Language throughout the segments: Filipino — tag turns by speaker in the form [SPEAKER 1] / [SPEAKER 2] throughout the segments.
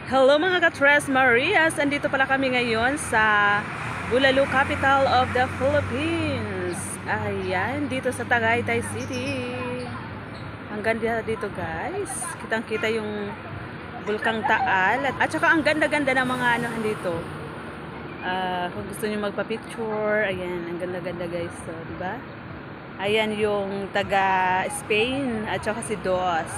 [SPEAKER 1] Hello mga ka-Tres Marias! Andito pala kami ngayon sa Bulalo, capital of the Philippines. Ayan, dito sa Tagaytay City. Ang ganda dito guys. Kitang-kita yung Bulkang Taal. At saka ang ganda-ganda ng mga ano dito. Kung gusto niyo magpa-picture, ayan, ang ganda-ganda guys. So, diba? Ayan yung taga Spain at saka si Dos.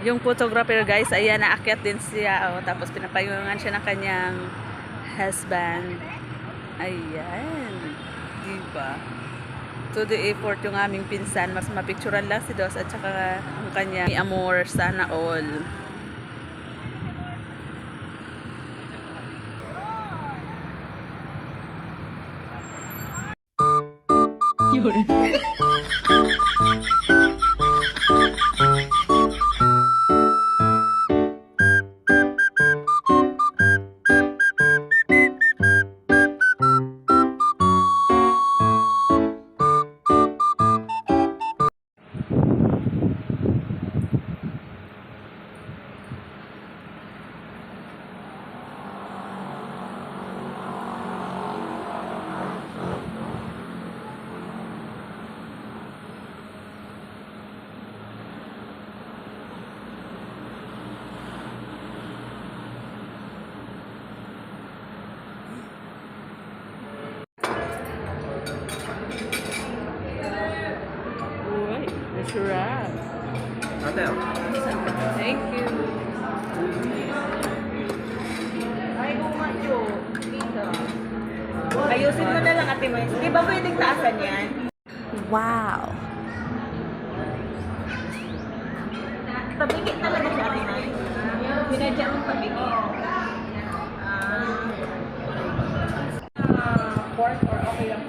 [SPEAKER 1] Yung photographer guys, ayan, naakyat din siya. Oh, tapos pinapayungan siya ng kanyang husband. Ayan. Diba? To the effort yung aming pinsan. Mas mapicturan lang si Dos at saka ang kanyang amor, sana all. Yun. Sarap. Thank you. Ay, bumadyo. Ayusin mo na lang, Ate May. Di ba pwedeng taasan yan?
[SPEAKER 2] Wow.
[SPEAKER 1] Tabigit talaga siya, Ate May. Binadya mong tabigit. Pork or okay lang?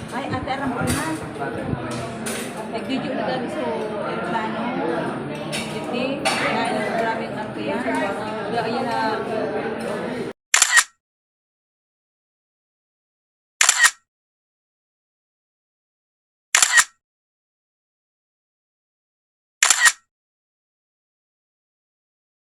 [SPEAKER 2] Ay, ate, aram ko na. Nag-video na gabi so, plano. Hindi, dahil maraming ang kaya. Ayan na,